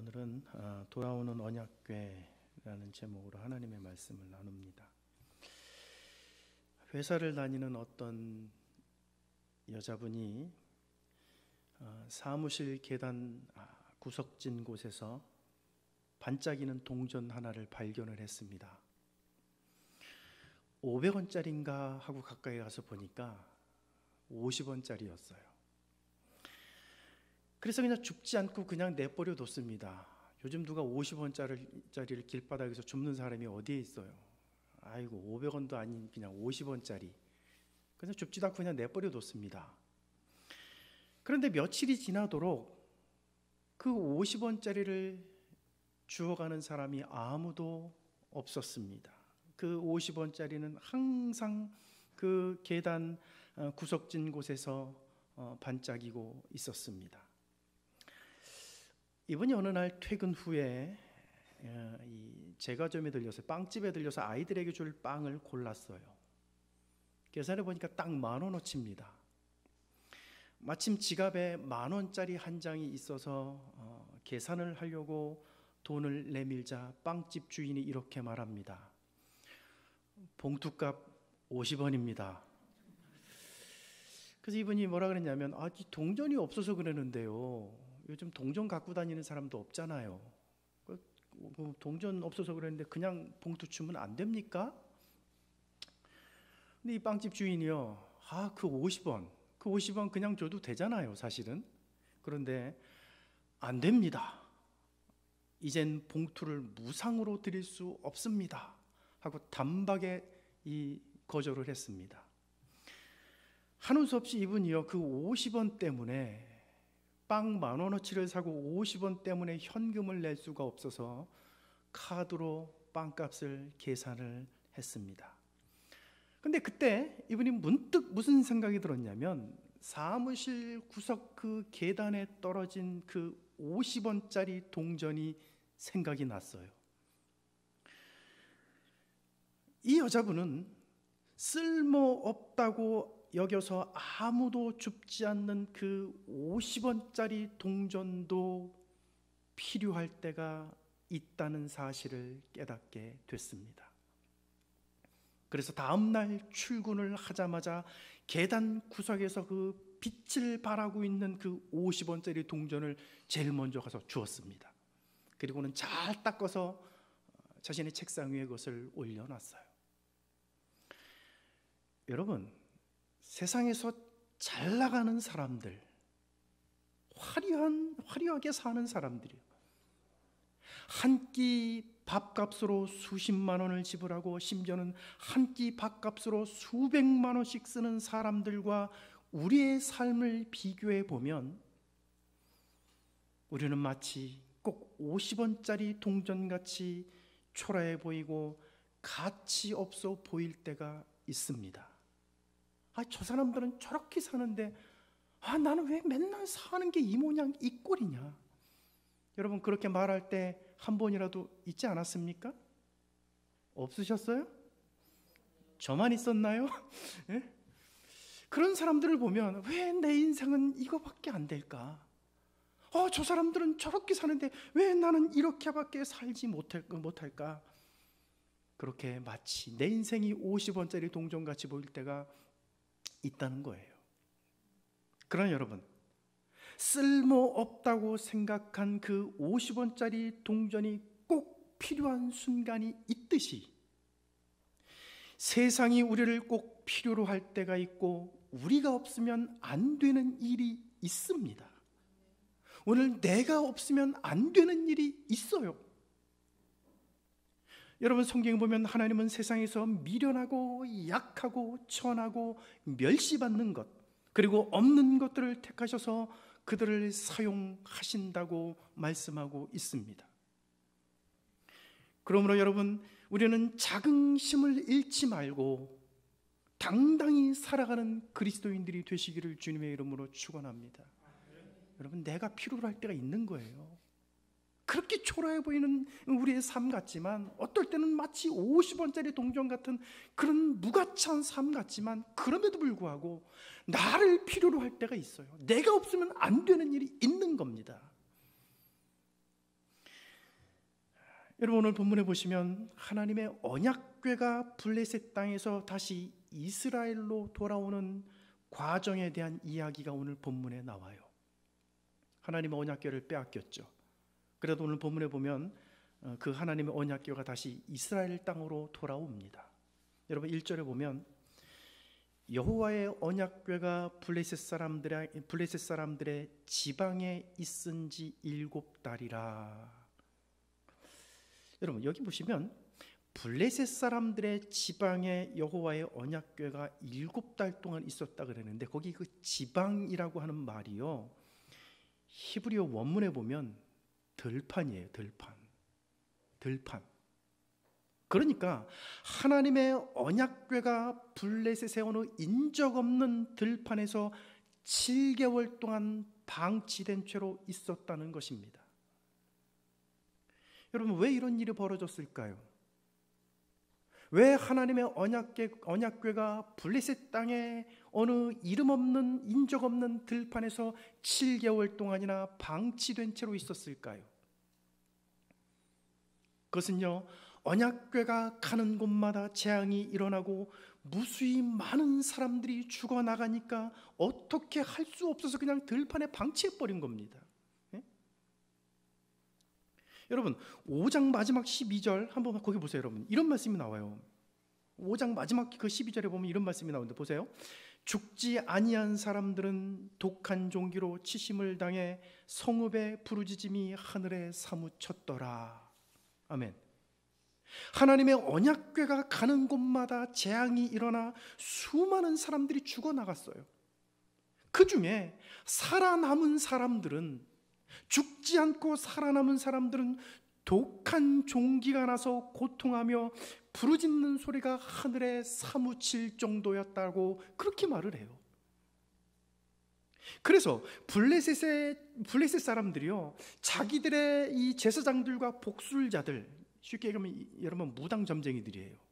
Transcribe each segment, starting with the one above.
오늘은 돌아오는 언약궤라는 제목으로 하나님의 말씀을 나눕니다. 회사를 다니는 어떤 여자분이 사무실 계단 구석진 곳에서 반짝이는 동전 하나를 발견을 했습니다. 500원짜리인가 하고 가까이 가서 보니까 50원짜리였어요. 그래서 그냥 줍지 않고 그냥 내버려 뒀습니다. 요즘 누가 50원짜리를 길바닥에서 줍는 사람이 어디에 있어요? 아이고 500원도 아닌 그냥 50원짜리. 그래서 줍지도 않고 그냥 내버려 뒀습니다. 그런데 며칠이 지나도록 그 50원짜리를 주워가는 사람이 아무도 없었습니다. 그 50원짜리는 항상 그 계단 구석진 곳에서 반짝이고 있었습니다. 이분이 어느 날 퇴근 후에 이 제과점에 들려서 빵집에 들려서 아이들에게 줄 빵을 골랐어요. 계산해 보니까 딱 10,000원어치입니다. 마침 지갑에 10,000원짜리 한 장이 있어서 계산을 하려고 돈을 내밀자 빵집 주인이 이렇게 말합니다. 봉투값 50원입니다. 그래서 이분이 뭐라 그랬냐면 동전이 없어서 그러는데요. 요즘 동전 갖고 다니는 사람도 없잖아요. 동전 없어서 그랬는데 그냥 봉투 주면 안 됩니까? 근데 이 빵집 주인이요. 그 50원 그냥 줘도 되잖아요, 사실은. 그런데 안 됩니다. 이젠 봉투를 무상으로 드릴 수 없습니다. 하고 단박에 거절을 했습니다. 하는 수 없이 이분이요. 그 50원 때문에 빵 10,000원어치를 사고 50원 때문에 현금을 낼 수가 없어서 카드로 빵값을 계산을 했습니다. 근데 그때 이분이 문득 무슨 생각이 들었냐면 사무실 구석 그 계단에 떨어진 그 50원짜리 동전이 생각이 났어요. 이 여자분은 쓸모없다고 여겨서 아무도 줍지 않는 그 50원짜리 동전도 필요할 때가 있다는 사실을 깨닫게 됐습니다. 그래서 다음날 출근을 하자마자 계단 구석에서 그 빛을 발하고 있는 그 50원짜리 동전을 제일 먼저 가서 주었습니다. 그리고는 잘 닦아서 자신의 책상 위에 그것을 올려놨어요. 여러분, 세상에서 잘 나가는 사람들, 화려하게 사는 사람들이요. 한 끼 밥값으로 수십만 원을 지불하고 심지어는 한 끼 밥값으로 수백만 원씩 쓰는 사람들과 우리의 삶을 비교해 보면 우리는 마치 꼭 50원짜리 동전같이 초라해 보이고 가치 없어 보일 때가 있습니다. 저 사람들은 저렇게 사는데 나는 왜 맨날 사는 게 이 모양 이 꼴이냐. 여러분 그렇게 말할 때 한 번이라도 있지 않았습니까? 없으셨어요? 저만 있었나요? 네? 그런 사람들을 보면 왜 내 인생은 이거밖에 안 될까? 저 사람들은 저렇게 사는데 왜 나는 이렇게밖에 살지 못할까? 그렇게 마치 내 인생이 50원짜리 동전같이 보일 때가 있다는 거예요. 그러나 여러분, 쓸모없다고 생각한 그 50원짜리 동전이 꼭 필요한 순간이 있듯이 세상이 우리를 꼭 필요로 할 때가 있고 우리가 없으면 안 되는 일이 있습니다. 오늘 내가 없으면 안 되는 일이 있어요. 여러분 성경에 보면 하나님은 세상에서 미련하고 약하고 천하고 멸시받는 것 그리고 없는 것들을 택하셔서 그들을 사용하신다고 말씀하고 있습니다. 그러므로 여러분 우리는 자긍심을 잃지 말고 당당히 살아가는 그리스도인들이 되시기를 주님의 이름으로 축원합니다. 여러분 내가 필요로 할 때가 있는 거예요. 그렇게 초라해 보이는 우리의 삶 같지만 어떨 때는 마치 50원짜리 동전 같은 그런 무가치한 삶 같지만 그럼에도 불구하고 나를 필요로 할 때가 있어요. 내가 없으면 안 되는 일이 있는 겁니다. 여러분, 오늘 본문에 보시면 하나님의 언약궤가 블레셋 땅에서 다시 이스라엘로 돌아오는 과정에 대한 이야기가 오늘 본문에 나와요. 하나님의 언약궤를 빼앗겼죠. 그래도 오늘 본문에 보면 그 하나님의 언약궤가 다시 이스라엘 땅으로 돌아옵니다. 여러분, 1절에 보면 여호와의 언약궤가 블레셋 사람들의 지방에 있은 지 7달이라. 여러분, 여기 보시면 블레셋 사람들의 지방에 여호와의 언약궤가 7달 동안 있었다 그랬는데, 거기 그 지방이라고 하는 말이요, 히브리어 원문에 보면 들판이에요. 들판. 그러니까 하나님의 언약궤가 블레셋의 어느 인적 없는 들판에서 7개월 동안 방치된 채로 있었다는 것입니다. 여러분, 왜 이런 일이 벌어졌을까요? 왜 하나님의 언약궤가 블레셋 땅에 어느 이름 없는 인적 없는 들판에서 7개월 동안이나 방치된 채로 있었을까요? 그것은요, 언약궤가 가는 곳마다 재앙이 일어나고 무수히 많은 사람들이 죽어나가니까 어떻게 할 수 없어서 그냥 들판에 방치해버린 겁니다. 여러분, 5장 마지막 12절 한번 거기 보세요. 여러분, 이런 말씀이 나와요. 5장 마지막 그 12절에 보면 이런 말씀이 나오는데 보세요. 죽지 아니한 사람들은 독한 종기로 치심을 당해 성읍의 부르짖음이 하늘에 사무쳤더라. 아멘. 하나님의 언약궤가 가는 곳마다 재앙이 일어나 수많은 사람들이 죽어나갔어요. 그 중에 살아남은 사람들은, 죽지 않고 살아남은 사람들은 독한 종기가 나서 고통하며 부르짖는 소리가 하늘에 사무칠 정도였다고 그렇게 말을 해요. 그래서 블레셋 사람들이요, 자기들의 이 제사장들과 복술자들, 쉽게 얘기하면 여러분 무당 점쟁이들이에요.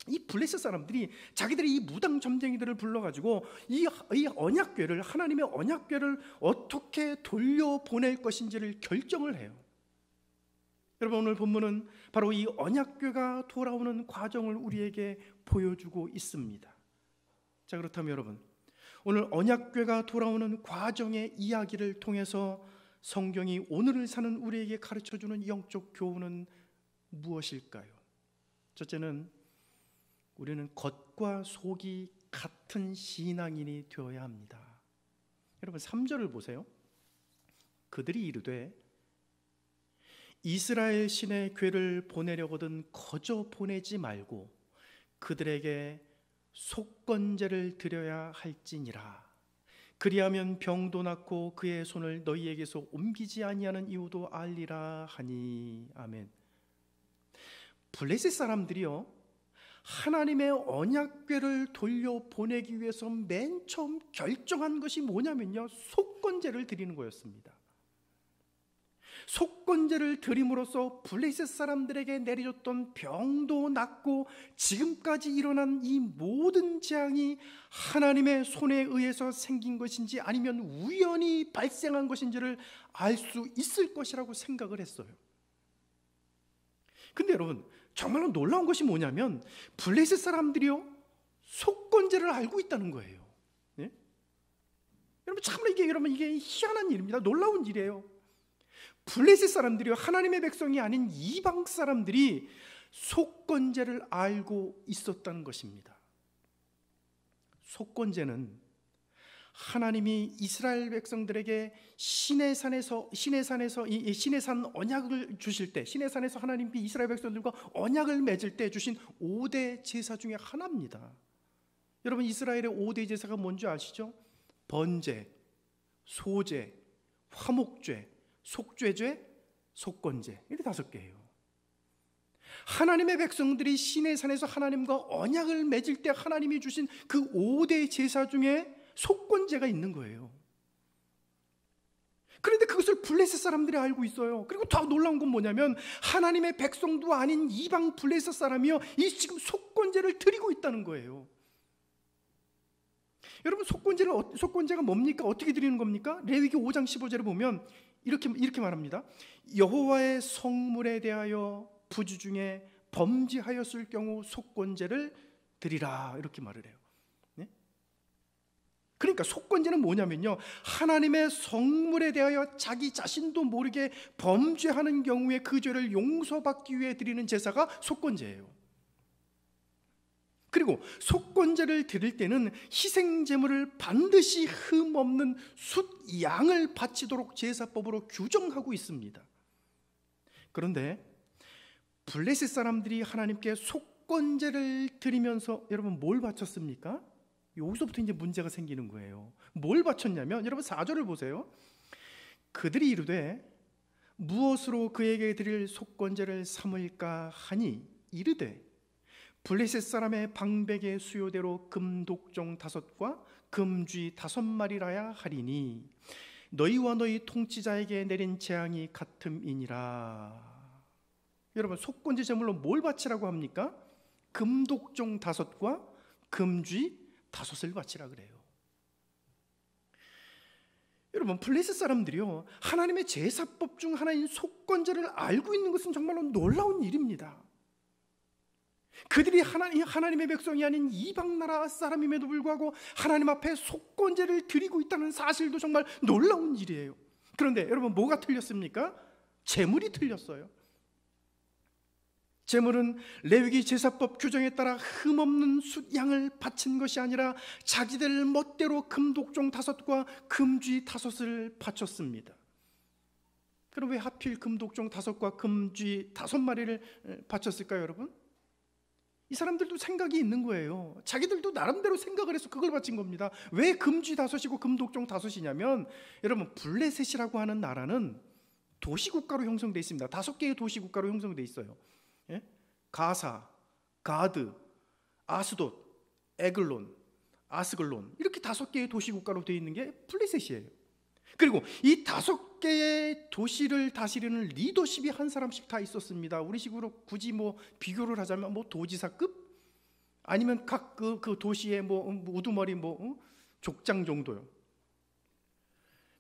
이 블레셋 사람들이 자기들이 이 무당 점쟁이들을 불러가지고 이 언약궤를, 하나님의 언약궤를 어떻게 돌려보낼 것인지를 결정을 해요. 여러분, 오늘 본문은 바로 이 언약궤가 돌아오는 과정을 우리에게 보여주고 있습니다. 자, 그렇다면 여러분, 오늘 언약궤가 돌아오는 과정의 이야기를 통해서 성경이 오늘을 사는 우리에게 가르쳐주는 영적 교훈은 무엇일까요? 첫째는 우리는 겉과 속이 같은 신앙인이 되어야 합니다. 여러분, 3절을 보세요. 그들이 이르되 이스라엘 신의 궤를 보내려거든 거저 보내지 말고 그들에게 속건제를 드려야 할지니라. 그리하면 병도 낫고 그의 손을 너희에게서 옮기지 아니하는 이유도 알리라 하니. 아멘. 블레셋 사람들이요, 하나님의 언약궤를 돌려보내기 위해서 맨 처음 결정한 것이 뭐냐면요, 속건제를 드리는 거였습니다. 속건제를 드림으로써 블레셋 사람들에게 내려졌던 병도 낫고 지금까지 일어난 이 모든 재앙이 하나님의 손에 의해서 생긴 것인지 아니면 우연히 발생한 것인지를 알 수 있을 것이라고 생각을 했어요. 근데 여러분, 정말로 놀라운 것이 뭐냐면 블레셋 사람들이요, 속건제를 알고 있다는 거예요. 네? 여러분, 참으로 이게 희한한 일입니다. 놀라운 일이에요. 블레셋 사람들이요, 하나님의 백성이 아닌 이방 사람들이 속건제를 알고 있었다는 것입니다. 속건제는 하나님이 이스라엘 백성들에게 시내산 언약을 주실 때, 시내산에서 하나님이 이스라엘 백성들과 언약을 맺을 때 주신 5대 제사 중에 하나입니다. 여러분, 이스라엘의 5대 제사가 뭔지 아시죠? 번제, 소제, 화목죄, 속죄죄, 속건제, 이렇게 5개예요. 하나님의 백성들이 시내산에서 하나님과 언약을 맺을 때 하나님이 주신 그 5대 제사 중에 속건제가 있는 거예요. 그런데 그것을 블레셋 사람들이 알고 있어요. 그리고 더 놀라운 건 뭐냐면 하나님의 백성도 아닌 이방 블레셋 사람이요, 이 지금 속건제를 드리고 있다는 거예요. 여러분, 속건제가 뭡니까? 어떻게 드리는 겁니까? 레위기 5장 15절에 보면 이렇게 말합니다. 여호와의 성물에 대하여 부주 중에 범죄하였을 경우 속건제를 드리라, 이렇게 말을 해요. 네? 그러니까 속건제는 뭐냐면요, 하나님의 성물에 대하여 자기 자신도 모르게 범죄하는 경우에 그 죄를 용서받기 위해 드리는 제사가 속건제예요. 그리고 속건제를 드릴 때는 희생제물을 반드시 흠없는 숫양을 바치도록 제사법으로 규정하고 있습니다. 그런데 블레셋 사람들이 하나님께 속건제를 드리면서 여러분 뭘 바쳤습니까? 여기서부터 이제 문제가 생기는 거예요. 뭘 바쳤냐면, 여러분 4절을 보세요. 그들이 이르되 무엇으로 그에게 드릴 속건제를 삼을까 하니 이르되 블레셋 사람의 방백의 수요대로 금독종 5과 금쥐 5마리라야 하리니 너희와 너희 통치자에게 내린 재앙이 같음이니라. 여러분 속건제 제물로 뭘 바치라고 합니까? 금독종 5과 금쥐 5을 바치라 그래요. 여러분 블레셋 사람들이요, 하나님의 제사법 중 하나인 속건제를 알고 있는 것은 정말로 놀라운 일입니다. 그들이 하나님의 백성이 아닌 이방 나라 사람임에도 불구하고 하나님 앞에 속건제를 드리고 있다는 사실도 정말 놀라운 일이에요. 그런데 여러분 뭐가 틀렸습니까? 제물이 틀렸어요. 제물은 레위기 제사법 규정에 따라 흠없는 숫양을 바친 것이 아니라 자기들 멋대로 금독종 5과 금쥐 5을 바쳤습니다. 그럼 왜 하필 금독종 5과 금쥐 5마리를 바쳤을까요, 여러분? 이 사람들도 생각이 있는 거예요. 자기들도 나름대로 생각을 해서 그걸 바친 겁니다. 왜 금쥐 5이고 금독종 5이냐면, 여러분 블레셋이라고 하는 나라는 도시국가로 형성되어 있습니다. 5개의 도시국가로 형성되어 있어요. 예? 가사, 가드, 아스돗, 에글론, 아스글론, 이렇게 5개의 도시국가로 되어 있는 게 블레셋이에요. 그리고 이 5개의 도시를 다스리는 리더십이 한 사람씩 다 있었습니다. 우리 식으로 굳이 뭐 비교를 하자면 뭐 도지사급, 아니면 각 그 도시의 뭐 우두머리 족장 정도요.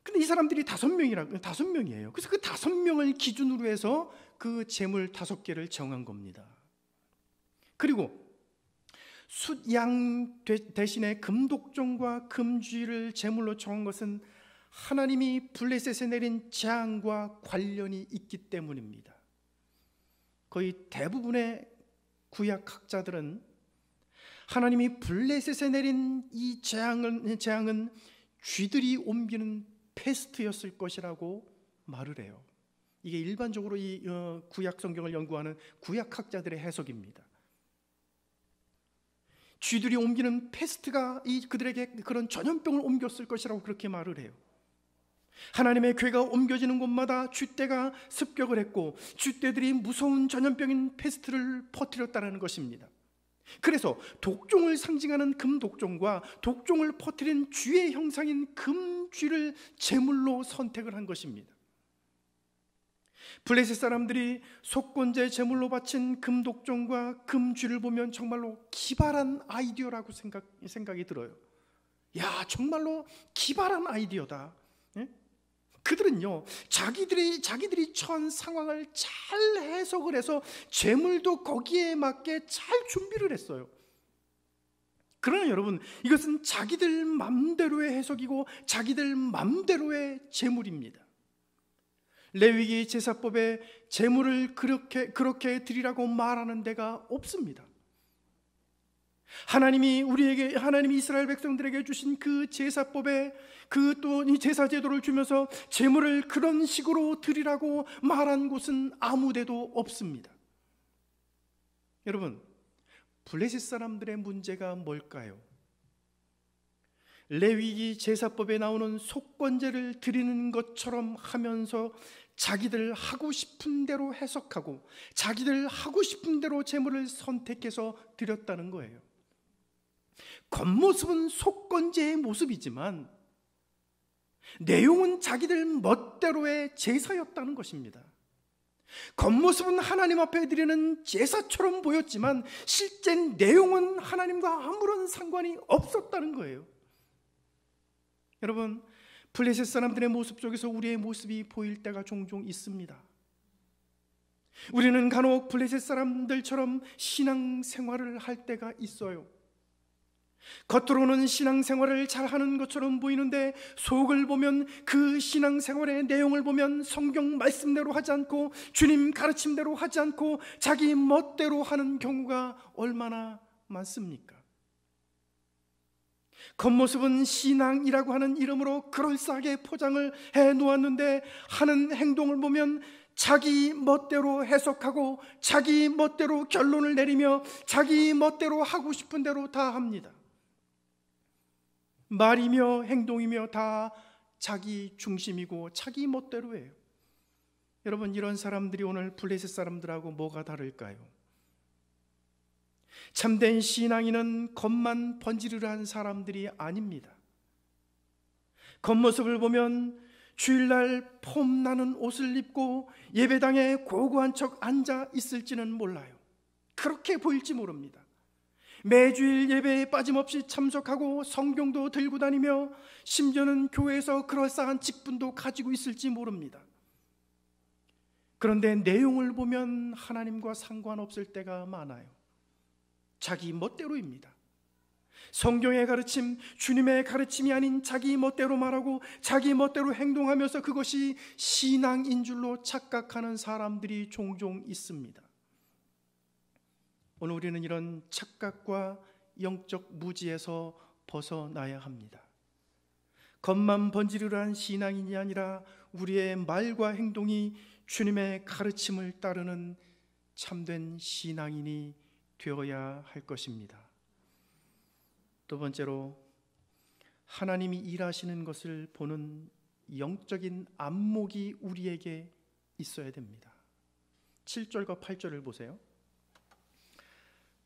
근데 이 사람들이 5명이에요. 그래서 그 5명을 기준으로 해서 그 제물 5개를 정한 겁니다. 그리고 숫양 대신에 금독종과 금쥐를 제물로 정한 것은 하나님이 블레셋에 내린 재앙과 관련이 있기 때문입니다. 거의 대부분의 구약학자들은 하나님이 블레셋에 내린 이 재앙은 쥐들이 옮기는 패스트였을 것이라고 말을 해요. 이게 일반적으로 이 구약 성경을 연구하는 구약학자들의 해석입니다. 쥐들이 옮기는 패스트가 그들에게 그런 전염병을 옮겼을 것이라고 그렇게 말을 해요. 하나님의 괴가 옮겨지는 곳마다 쥐떼가 습격을 했고 쥐떼들이 무서운 전염병인 패스트를 퍼뜨렸다는 것입니다. 그래서 독종을 상징하는 금독종과 독종을 퍼뜨린 쥐의 형상인 금쥐를 제물로 선택을 한 것입니다. 블레셋 사람들이 속건제 제물로 바친 금독종과 금쥐를 보면 정말로 기발한 아이디어라고 생각이 들어요. 야, 정말로 기발한 아이디어다. 예? 그들은요, 자기들이 처한 상황을 잘 해석을 해서 제물도 거기에 맞게 잘 준비를 했어요. 그러나 여러분, 이것은 자기들 맘대로의 해석이고 자기들 맘대로의 제물입니다. 레위기 제사법에 제물을 그렇게 드리라고 말하는 데가 없습니다. 하나님이 이스라엘 백성들에게 주신 그 제사법에 또 이 제사 제도를 주면서 제물을 그런 식으로 드리라고 말한 곳은 아무데도 없습니다. 여러분, 블레셋 사람들의 문제가 뭘까요? 레위기 제사법에 나오는 속건제를 드리는 것처럼 하면서 자기들 하고 싶은 대로 해석하고 자기들 하고 싶은 대로 제물을 선택해서 드렸다는 거예요. 겉모습은 속건제의 모습이지만 내용은 자기들 멋대로의 제사였다는 것입니다. 겉모습은 하나님 앞에 드리는 제사처럼 보였지만 실제 내용은 하나님과 아무런 상관이 없었다는 거예요. 여러분, 블레셋 사람들의 모습 속에서 우리의 모습이 보일 때가 종종 있습니다. 우리는 간혹 블레셋 사람들처럼 신앙생활을 할 때가 있어요. 겉으로는 신앙생활을 잘하는 것처럼 보이는데 속을 보면, 그 신앙생활의 내용을 보면 성경 말씀대로 하지 않고 주님 가르침대로 하지 않고 자기 멋대로 하는 경우가 얼마나 많습니까? 겉모습은 신앙이라고 하는 이름으로 그럴싸하게 포장을 해놓았는데 하는 행동을 보면 자기 멋대로 해석하고 자기 멋대로 결론을 내리며 자기 멋대로 하고 싶은 대로 다 합니다. 말이며 행동이며 다 자기 중심이고 자기 멋대로 해요. 여러분, 이런 사람들이 오늘 블레셋 사람들하고 뭐가 다를까요? 참된 신앙인은 겉만 번지르르한 사람들이 아닙니다. 겉모습을 보면 주일날 폼나는 옷을 입고 예배당에 고고한 척 앉아 있을지는 몰라요. 그렇게 보일지 모릅니다. 매주일 예배에 빠짐없이 참석하고 성경도 들고 다니며 심지어는 교회에서 그럴싸한 직분도 가지고 있을지 모릅니다. 그런데 내용을 보면 하나님과 상관없을 때가 많아요. 자기 멋대로입니다. 성경의 가르침, 주님의 가르침이 아닌 자기 멋대로 말하고 자기 멋대로 행동하면서 그것이 신앙인 줄로 착각하는 사람들이 종종 있습니다. 오늘 우리는 이런 착각과 영적 무지에서 벗어나야 합니다. 겉만 번지르르한 신앙인이 아니라 우리의 말과 행동이 주님의 가르침을 따르는 참된 신앙인이 되어야 할 것입니다. 두 번째로, 하나님이 일하시는 것을 보는 영적인 안목이 우리에게 있어야 됩니다. 7절과 8절을 보세요.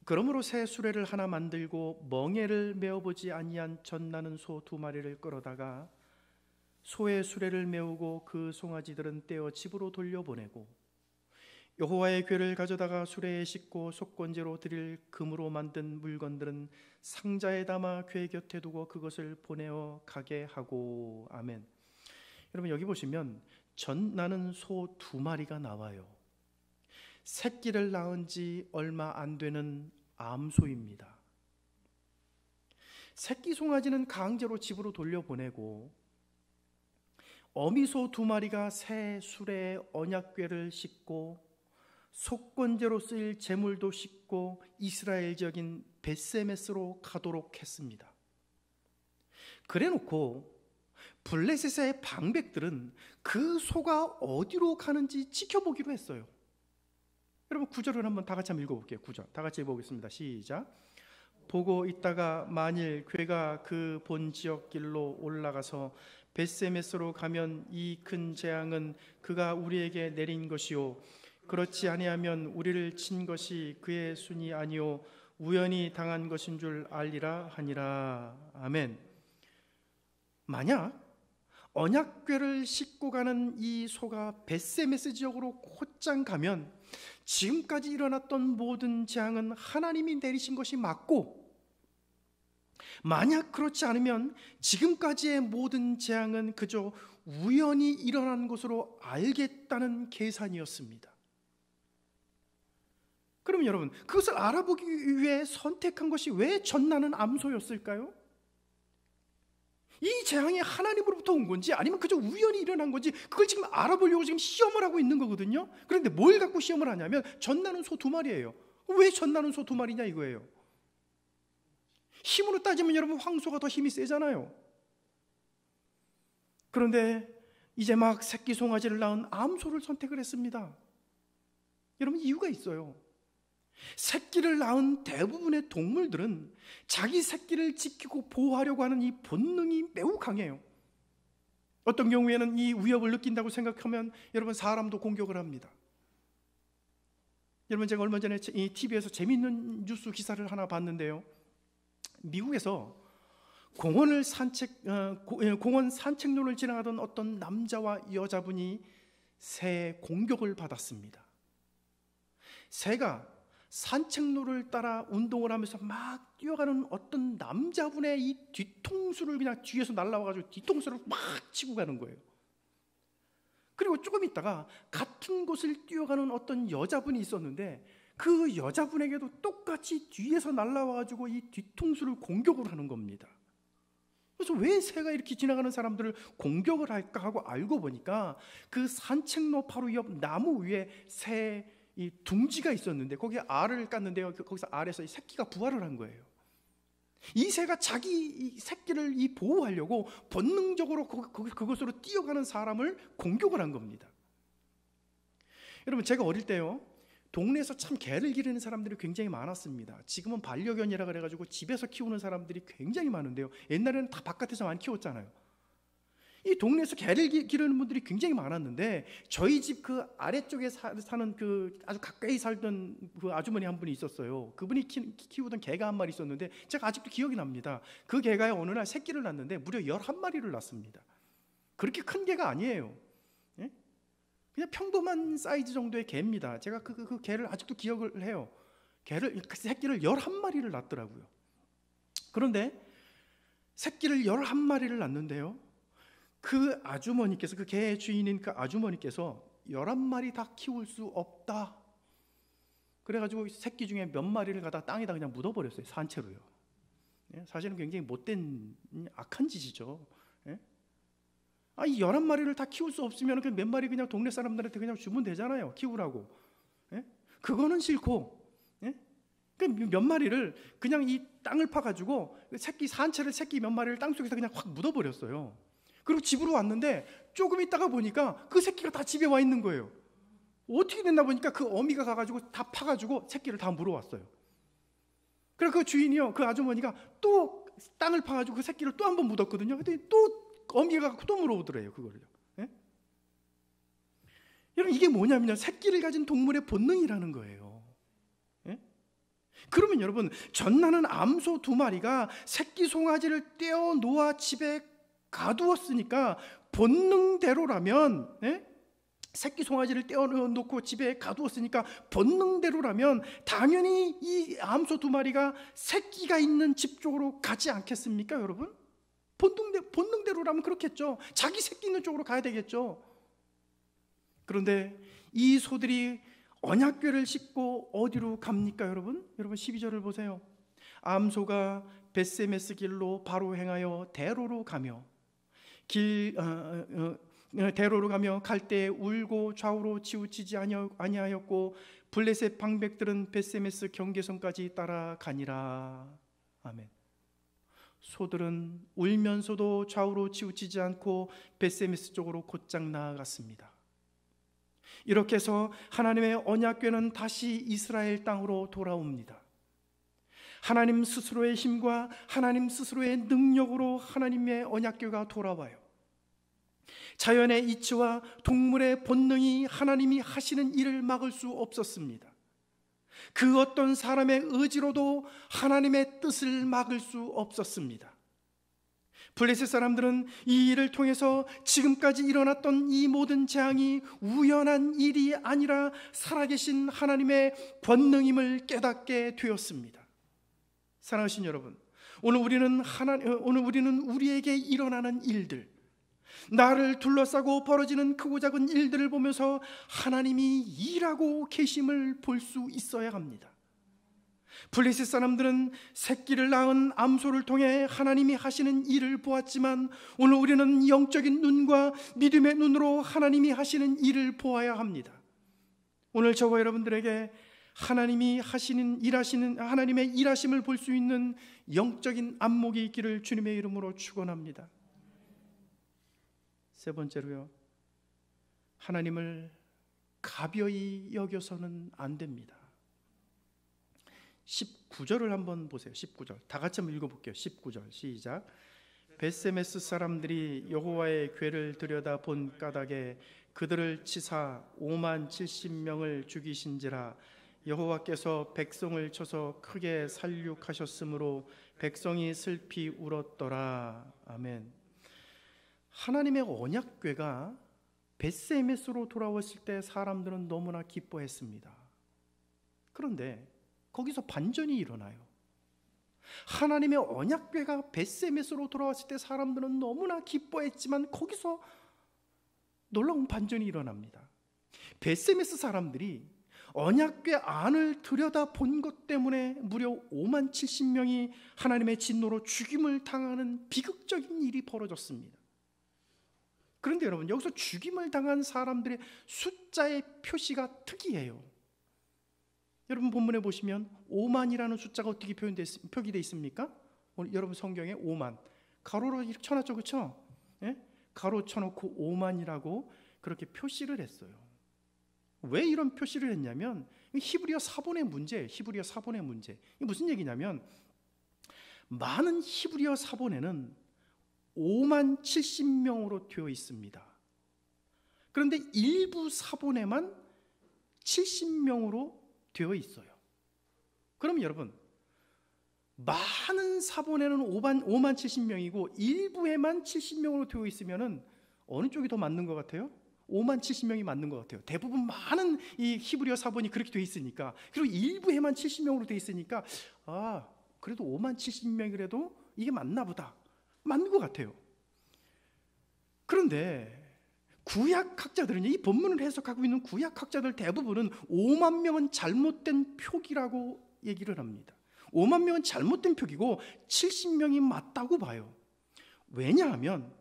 그러므로 새 수레를 하나 만들고 멍에를 메어보지 아니한 젖나는 소 2마리를 끌어다가 소의 수레를 메우고 그 송아지들은 떼어 집으로 돌려보내고 여호와의 궤를 가져다가 수레에 싣고 속건제로 드릴 금으로 만든 물건들은 상자에 담아 궤 곁에 두고 그것을 보내어 가게 하고. 아멘. 여러분, 여기 보시면 젖나는 소 2마리가 나와요. 새끼를 낳은 지 얼마 안 되는 암소입니다. 새끼 송아지는 강제로 집으로 돌려보내고 어미소 2마리가 새 수레에 언약궤를 싣고 속건제로 쓰일 제물도 싣고 이스라엘 지역인 벳세메스로 가도록 했습니다. 그래놓고 블레셋의 방백들은 그 소가 어디로 가는지 지켜보기로 했어요. 여러분, 9절을 한번 다 같이 한번 읽어볼게요. 9절 다 같이 읽어보겠습니다. 시작. 보고 있다가 만일 궤가 그 본 지역 길로 올라가서 벳세메스로 가면 이 큰 재앙은 그가 우리에게 내린 것이요 그렇지 아니하면 우리를 친 것이 그의 순이 아니요 우연히 당한 것인 줄 알리라 하니라. 아멘. 만약 언약궤를 싣고 가는 이 소가 벳세메스 지역으로 곧장 가면 지금까지 일어났던 모든 재앙은 하나님이 내리신 것이 맞고, 만약 그렇지 않으면 지금까지의 모든 재앙은 그저 우연히 일어난 것으로 알겠다는 계산이었습니다. 그럼 여러분, 그것을 알아보기 위해 선택한 것이 왜 젖나는 암소였을까요? 이 재앙이 하나님으로부터 온 건지 아니면 그저 우연히 일어난 건지 그걸 지금 알아보려고 지금 시험을 하고 있는 거거든요. 그런데 뭘 갖고 시험을 하냐면 젖나는 소 2마리예요. 왜 젖나는 소 2마리냐 이거예요. 힘으로 따지면 여러분, 황소가 더 힘이 세잖아요. 그런데 이제 막 새끼 송아지를 낳은 암소를 선택을 했습니다. 여러분, 이유가 있어요. 새끼를 낳은 대부분의 동물들은 자기 새끼를 지키고 보호하려고 하는 이 본능이 매우 강해요. 어떤 경우에는 이 위협을 느낀다고 생각하면 여러분, 사람도 공격을 합니다. 여러분, 제가 얼마 전에 이 TV에서 재미있는 뉴스 기사를 하나 봤는데요. 미국에서 공원 산책로를 지나가던 어떤 남자와 여자분이 새 공격을 받았습니다. 새가 산책로를 따라 운동을 하면서 막 뛰어가는 어떤 남자분의 이 뒤통수를 그냥 뒤에서 날라와가지고 뒤통수를 막 치고 가는 거예요. 그리고 조금 있다가 같은 곳을 뛰어가는 어떤 여자분이 있었는데 그 여자분에게도 똑같이 뒤에서 날라와가지고 이 뒤통수를 공격을 하는 겁니다. 그래서 왜 새가 이렇게 지나가는 사람들을 공격을 할까 하고 알고 보니까 그 산책로 바로 옆 나무 위에 새 이 둥지가 있었는데 거기에 알을 깠는데요. 거기서 알에서 이 새끼가 부화를 한 거예요. 이 새가 자기 이 새끼를 보호하려고 본능적으로 그곳으로 뛰어가는 사람을 공격을 한 겁니다. 여러분, 제가 어릴 때요, 동네에서 참 개를 기르는 사람들이 굉장히 많았습니다. 지금은 반려견이라 그래가지고 집에서 키우는 사람들이 굉장히 많은데요, 옛날에는 다 바깥에서만 키웠잖아요. 이 동네에서 개를 기르는 분들이 굉장히 많았는데 저희 집 그 아래쪽에 사는 그 아주 가까이 살던 그 아주머니 한 분이 있었어요. 그분이 키우던 개가 한 마리 있었는데 제가 아직도 기억이 납니다. 그 개가 어느 날 새끼를 낳았는데 무려 11마리를 낳습니다. 그렇게 큰 개가 아니에요. 예? 그냥 평범한 사이즈 정도의 개입니다. 제가 그 개를 아직도 기억을 해요. 그 새끼를 11마리를 낳더라고요. 그런데 새끼를 11마리를 낳는데요, 그 아주머니께서, 그 개의 주인인 그 아주머니께서 11마리 다 키울 수 없다 그래가지고 새끼 중에 몇 마리를 갖다 땅에다 그냥 묻어버렸어요. 산채로요. 사실은 굉장히 못된 악한 짓이죠. 이 11마리를 다 키울 수 없으면 그 몇 마리 그냥 동네 사람들한테 그냥 주면 되잖아요, 키우라고. 그거는 싫고, 그 몇 마리를 그냥 이 땅을 파가지고 산채를 새끼 몇 마리를 땅속에서 그냥 확 묻어버렸어요. 그리고 집으로 왔는데 조금 있다가 보니까 그 새끼가 다 집에 와 있는 거예요. 어떻게 됐나 보니까 그 어미가 가가지고 다 파가지고 새끼를 다 물어왔어요. 그래서 그 주인이요, 그 아주머니가 또 땅을 파가지고 그 새끼를 또 한 번 묻었거든요. 근데 또 어미가 또 물어오더래요, 그거를요. 여러분, 이게 뭐냐면요, 새끼를 가진 동물의 본능이라는 거예요. 그러면 여러분, 전나는 암소 2마리가 새끼 송아지를 떼어 놓아 집에 가두었으니까 본능대로라면, 새끼 송아지를 떼어놓고 집에 가두었으니까 본능대로라면 당연히 이 암소 2마리가 새끼가 있는 집 쪽으로 가지 않겠습니까, 여러분? 본능대로라면 그렇겠죠. 자기 새끼 있는 쪽으로 가야 되겠죠. 그런데 이 소들이 언약궤를 싣고 어디로 갑니까, 여러분? 여러분 12절을 보세요. 암소가 벳세메스 길로 바로 행하여 대로로 가며 대로로 가며 갈 때 울고 좌우로 치우치지 아니하였고 블레셋 방백들은 벳세메스 경계선까지 따라가니라. 아멘. 소들은 울면서도 좌우로 치우치지 않고 벳세메스 쪽으로 곧장 나아갔습니다. 이렇게 해서 하나님의 언약궤는 다시 이스라엘 땅으로 돌아옵니다. 하나님 스스로의 힘과 하나님 스스로의 능력으로 하나님의 언약궤가 돌아와요. 자연의 이치와 동물의 본능이 하나님이 하시는 일을 막을 수 없었습니다. 그 어떤 사람의 의지로도 하나님의 뜻을 막을 수 없었습니다. 블레셋 사람들은 이 일을 통해서 지금까지 일어났던 이 모든 재앙이 우연한 일이 아니라 살아계신 하나님의 권능임을 깨닫게 되었습니다. 사랑하신 여러분, 오늘 우리는 우리에게 일어나는 일들, 나를 둘러싸고 벌어지는 크고 작은 일들을 보면서 하나님이 일하고 계심을 볼 수 있어야 합니다. 블레셋 사람들은 새끼를 낳은 암소를 통해 하나님이 하시는 일을 보았지만 오늘 우리는 영적인 눈과 믿음의 눈으로 하나님이 하시는 일을 보아야 합니다. 오늘 저와 여러분들에게 하나님이 하나님의 일하심을 볼 수 있는 영적인 안목이 있기를 주님의 이름으로 축원합니다. 세 번째로요, 하나님을 가벼이 여겨서는 안 됩니다. 19절을 한번 보세요. 19절 다 같이 한번 읽어볼게요. 19절 시작. 벳세메스 사람들이 여호와의 궤를 들여다 본 까닭에 그들을 치사 5만 70명을 죽이신지라. 여호와께서 백성을 쳐서 크게 살육하셨으므로 백성이 슬피 울었더라. 아멘. 하나님의 언약궤가 벳세메스로 돌아왔을 때 사람들은 너무나 기뻐했습니다. 그런데 거기서 반전이 일어나요. 하나님의 언약궤가 벳세메스로 돌아왔을 때 사람들은 너무나 기뻐했지만 거기서 놀라운 반전이 일어납니다. 벳세메스 사람들이 언약궤 안을 들여다본 것 때문에 무려 5만 70명이 하나님의 진노로 죽임을 당하는 비극적인 일이 벌어졌습니다. 그런데 여러분, 여기서 죽임을 당한 사람들의 숫자의 표시가 특이해요. 여러분 본문에 보시면 5만이라는 숫자가 어떻게 표기되어 있습니까? 오늘 여러분 성경에 5만 가로로 이렇게 쳐놨죠, 그렇죠? 예? 가로 쳐놓고 5만이라고 그렇게 표시를 했어요. 왜 이런 표시를 했냐면 히브리어 사본의 문제예요. 히브리어 사본의 문제. 이게 무슨 얘기냐면 많은 히브리어 사본에는 5만 70명으로 되어 있습니다. 그런데 일부 사본에만 70명으로 되어 있어요. 그럼 여러분, 많은 사본에는 5만 70명이고 일부에만 70명으로 되어 있으면 어느 쪽이 더 맞는 것 같아요? 5만 70명이 맞는 것 같아요. 대부분 많은 이 히브리어 사본이 그렇게 되어 있으니까, 그리고 일부에만 70명으로 되어 있으니까 그래도 5만 70명이라도 이게 맞나 보다, 맞는 것 같아요. 그런데 구약학자들은, 이 본문을 해석하고 있는 구약학자들 대부분은 5만 명은 잘못된 표기라고 얘기를 합니다. 5만 명은 잘못된 표기고 70명이 맞다고 봐요. 왜냐하면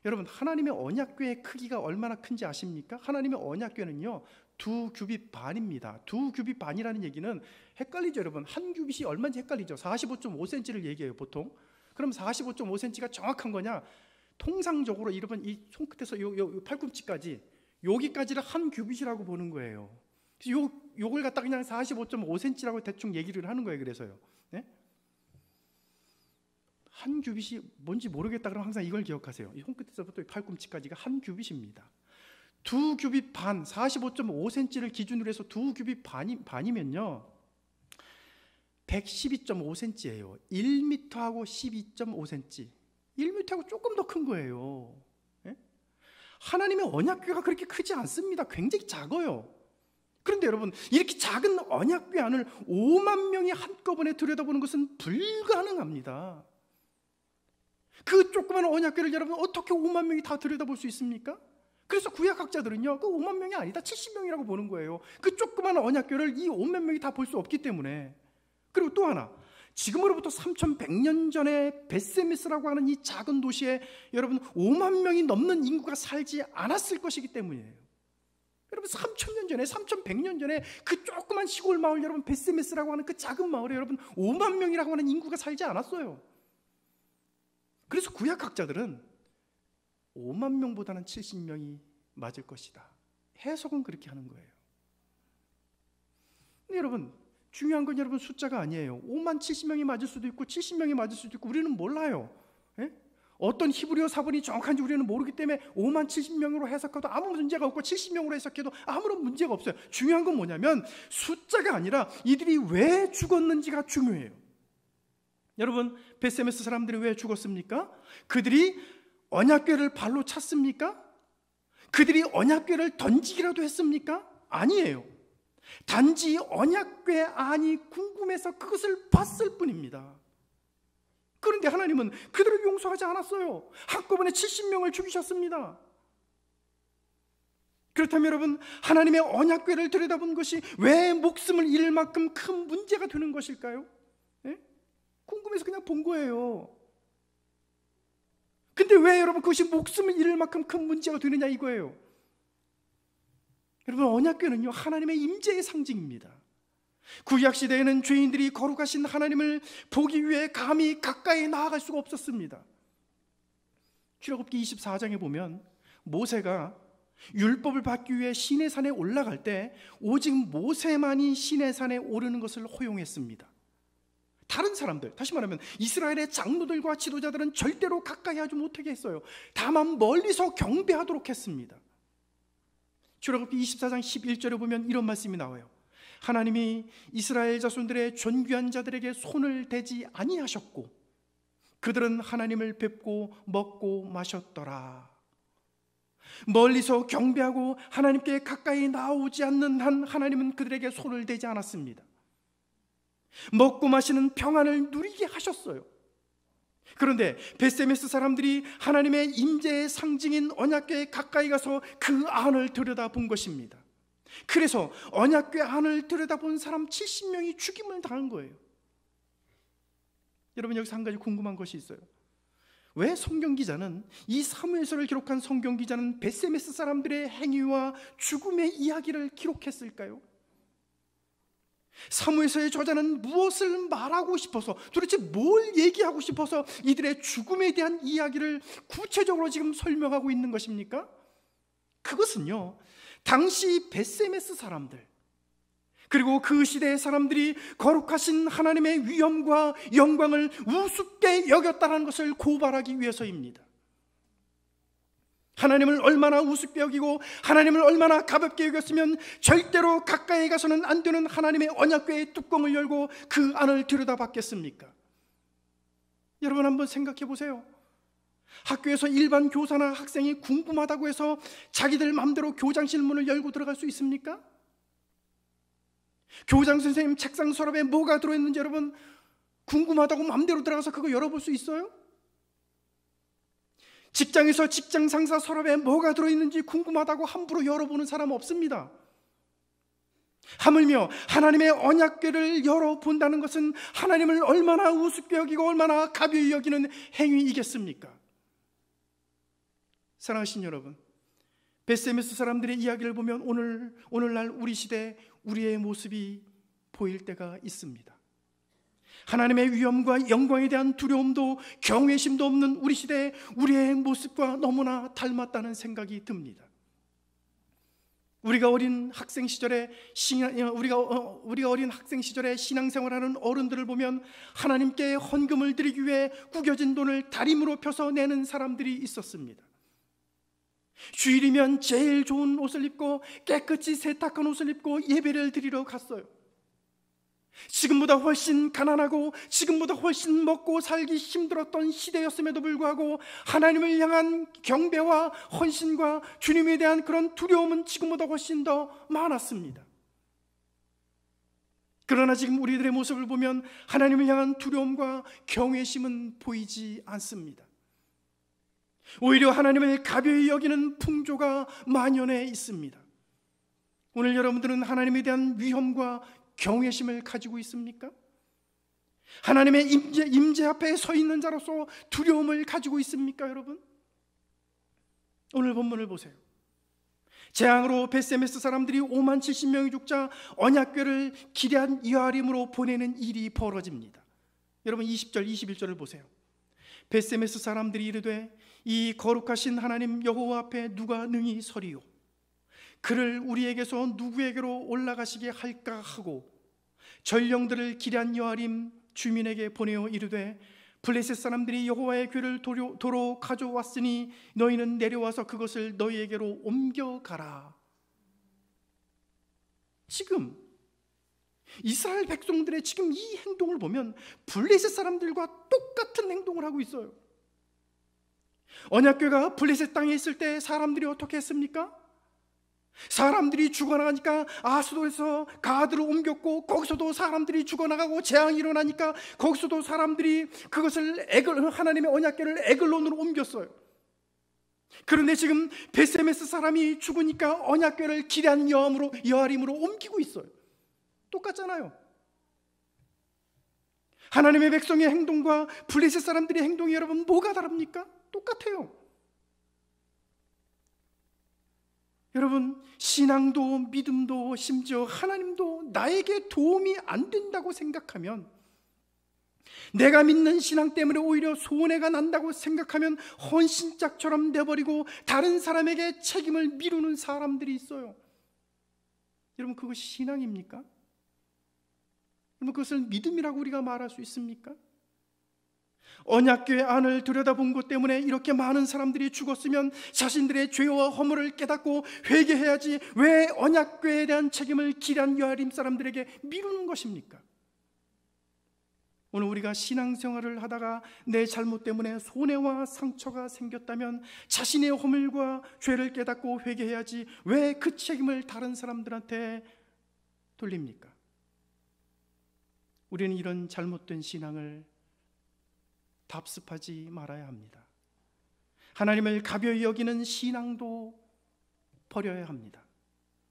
여러분, 하나님의 언약궤의 크기가 얼마나 큰지 아십니까? 하나님의 언약궤는요 2규빗 반입니다. 2규빗 반이라는 얘기는 헷갈리죠 여러분. 한 규빗이 얼마인지 헷갈리죠. 45.5cm를 얘기해요 보통. 그럼 45.5cm가 정확한 거냐? 통상적으로 여러분 이 손끝에서 요 팔꿈치까지, 여기까지를 한 규빗이라고 보는 거예요. 요걸 갖다 그냥 45.5cm라고 대충 얘기를 하는 거예요. 그래서요. 네? 한 규빗이 뭔지 모르겠다 그러면 항상 이걸 기억하세요. 이 손끝에서부터 이 팔꿈치까지가 한 규빗입니다. 2규빗 반, 45.5cm를 기준으로 해서 2규빗 반이면요 112.5cm예요. 1m하고 12.5cm. 1m하고 조금 더 큰 거예요. 예? 하나님의 언약궤가 그렇게 크지 않습니다. 굉장히 작아요. 그런데 여러분, 이렇게 작은 언약궤 안을 5만 명이 한꺼번에 들여다보는 것은 불가능합니다. 그 조그만 언약궤를 여러분 어떻게 5만 명이 다 들여다볼 수 있습니까? 그래서 구약학자들은요 그 5만 명이 아니다 70명이라고 보는 거예요. 그 조그만 언약궤를 이 5만 명이 다 볼 수 없기 때문에. 그리고 또 하나, 지금으로부터 3100년 전에 벳세메스라고 하는 이 작은 도시에 여러분 5만 명이 넘는 인구가 살지 않았을 것이기 때문이에요. 여러분 3000년 전에, 3100년 전에 그 조그만 시골 마을, 여러분 벳세메스라고 하는 그 작은 마을에 여러분 5만 명이라고 하는 인구가 살지 않았어요. 그래서 구약학자들은 5만 명보다는 70명이 맞을 것이다. 해석은 그렇게 하는 거예요. 근데 여러분 중요한 건 여러분 숫자가 아니에요. 5만 70명이 맞을 수도 있고 70명이 맞을 수도 있고 우리는 몰라요. 예? 어떤 히브리어 사본이 정확한지 우리는 모르기 때문에 5만 70명으로 해석해도 아무 문제가 없고 70명으로 해석해도 아무런 문제가 없어요. 중요한 건 뭐냐면 숫자가 아니라 이들이 왜 죽었는지가 중요해요. 여러분 벳세메스 사람들이 왜 죽었습니까? 그들이 언약궤를 발로 찼습니까? 그들이 언약궤를 던지기라도 했습니까? 아니에요. 단지 언약궤 안이 궁금해서 그것을 봤을 뿐입니다. 그런데 하나님은 그들을 용서하지 않았어요. 한꺼번에 70명을 죽이셨습니다. 그렇다면 여러분, 하나님의 언약궤를 들여다본 것이 왜 목숨을 잃을 만큼 큰 문제가 되는 것일까요? 네? 궁금해서 그냥 본 거예요. 근데 왜 여러분 그것이 목숨을 잃을 만큼 큰 문제가 되느냐 이거예요. 여러분 언약궤는요 하나님의 임재의 상징입니다. 구약시대에는 죄인들이 거룩하신 하나님을 보기 위해 감히 가까이 나아갈 수가 없었습니다. 출애굽기 24장에 보면 모세가 율법을 받기 위해 시내산에 올라갈 때 오직 모세만이 시내산에 오르는 것을 허용했습니다. 다른 사람들, 다시 말하면 이스라엘의 장로들과 지도자들은 절대로 가까이 하지 못하게 했어요. 다만 멀리서 경배하도록 했습니다. 출애굽기 24장 11절에 보면 이런 말씀이 나와요. 하나님이 이스라엘 자손들의 존귀한 자들에게 손을 대지 아니하셨고 그들은 하나님을 뵙고 먹고 마셨더라. 멀리서 경배하고 하나님께 가까이 나오지 않는 한 하나님은 그들에게 손을 대지 않았습니다. 먹고 마시는 평안을 누리게 하셨어요. 그런데 벳세메스 사람들이 하나님의 임재의 상징인 언약궤에 가까이 가서 그 안을 들여다본 것입니다. 그래서 언약궤 안을 들여다본 사람 70명이 죽임을 당한 거예요. 여러분, 여기서 한 가지 궁금한 것이 있어요. 왜 성경 기자는, 이 사무엘서를 기록한 성경 기자는 벳세메스 사람들의 행위와 죽음의 이야기를 기록했을까요? 사무엘서의 저자는 무엇을 말하고 싶어서, 도대체 뭘 얘기하고 싶어서 이들의 죽음에 대한 이야기를 구체적으로 지금 설명하고 있는 것입니까? 그것은요, 당시 벳세메스 사람들, 그리고 그 시대의 사람들이 거룩하신 하나님의 위엄과 영광을 우습게 여겼다는 것을 고발하기 위해서입니다. 하나님을 얼마나 우습게 여기고 하나님을 얼마나 가볍게 여겼으면 절대로 가까이 가서는 안 되는 하나님의 언약궤의 뚜껑을 열고 그 안을 들여다봤겠습니까? 여러분, 한번 생각해 보세요. 학교에서 일반 교사나 학생이 궁금하다고 해서 자기들 마음대로 교장실 문을 열고 들어갈 수 있습니까? 교장 선생님 책상 서랍에 뭐가 들어있는지 여러분 궁금하다고 마음대로 들어가서 그거 열어볼 수 있어요? 직장에서 직장 상사 서랍에 뭐가 들어있는지 궁금하다고 함부로 열어보는 사람 없습니다. 하물며 하나님의 언약궤를 열어본다는 것은 하나님을 얼마나 우습게 여기고 얼마나 가벼이 여기는 행위이겠습니까? 사랑하신 여러분, 벳세메스 사람들의 이야기를 보면 오늘날 우리 시대 우리의 모습이 보일 때가 있습니다. 하나님의 위엄과 영광에 대한 두려움도 경외심도 없는 우리 시대의 우리의 모습과 너무나 닮았다는 생각이 듭니다. 우리가 어린 학생 시절에 신앙생활하는 어른들을 보면 하나님께 헌금을 드리기 위해 구겨진 돈을 다림으로 펴서 내는 사람들이 있었습니다. 주일이면 제일 좋은 옷을 입고 깨끗이 세탁한 옷을 입고 예배를 드리러 갔어요. 지금보다 훨씬 가난하고 지금보다 훨씬 먹고 살기 힘들었던 시대였음에도 불구하고 하나님을 향한 경배와 헌신과 주님에 대한 그런 두려움은 지금보다 훨씬 더 많았습니다. 그러나 지금 우리들의 모습을 보면 하나님을 향한 두려움과 경외심은 보이지 않습니다. 오히려 하나님을 가벼이 여기는 풍조가 만연해 있습니다. 오늘 여러분들은 하나님에 대한 위엄과 경외심을 가지고 있습니까? 하나님의 임재 앞에 서 있는 자로서 두려움을 가지고 있습니까, 여러분? 오늘 본문을 보세요. 재앙으로 벳세메스 사람들이 5만 70명이 죽자 언약궤를 기럇 여아림으로 보내는 일이 벌어집니다. 여러분 20절 21절을 보세요. 벳세메스 사람들이 이르되 이 거룩하신 하나님 여호와 앞에 누가 능히 서리요? 그를 우리에게서 누구에게로 올라가시게 할까 하고 전령들을 기럇 여아림 주민에게 보내어 이르되 블레셋 사람들이 여호와의 궤를 도로 가져왔으니 너희는 내려와서 그것을 너희에게로 옮겨가라. 지금 이스라엘 백성들의 지금 이 행동을 보면 블레셋 사람들과 똑같은 행동을 하고 있어요. 언약궤가 블레셋 땅에 있을 때 사람들이 어떻게 했습니까? 사람들이 죽어나가니까 아수도에서 가드로 옮겼고 거기서도 사람들이 죽어나가고 재앙이 일어나니까 거기서도 사람들이 그것을 하나님의 언약궤를 에글론으로 옮겼어요. 그런데 지금 벳세메스 사람이 죽으니까 언약궤를 기럇 여아림으로 옮기고 있어요. 똑같잖아요. 하나님의 백성의 행동과 블레셋 사람들의 행동이 여러분 뭐가 다릅니까? 똑같아요. 여러분, 신앙도 믿음도 심지어 하나님도 나에게 도움이 안 된다고 생각하면, 내가 믿는 신앙 때문에 오히려 손해가 난다고 생각하면 헌신짝처럼 내버리고 다른 사람에게 책임을 미루는 사람들이 있어요. 여러분, 그것이 신앙입니까? 여러분, 그것을 믿음이라고 우리가 말할 수 있습니까? 언약궤 안을 들여다본 것 때문에 이렇게 많은 사람들이 죽었으면 자신들의 죄와 허물을 깨닫고 회개해야지 왜 언약궤에 대한 책임을 기럇 여아림 사람들에게 미루는 것입니까? 오늘 우리가 신앙생활을 하다가 내 잘못 때문에 손해와 상처가 생겼다면 자신의 허물과 죄를 깨닫고 회개해야지 왜 그 책임을 다른 사람들한테 돌립니까? 우리는 이런 잘못된 신앙을 답습하지 말아야 합니다. 하나님을 가벼이 여기는 신앙도 버려야 합니다.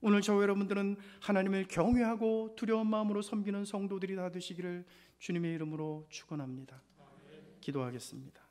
오늘 저와 여러분들은 하나님을 경외하고 두려운 마음으로 섬기는 성도들이 다 되시기를 주님의 이름으로 축원합니다. 기도하겠습니다.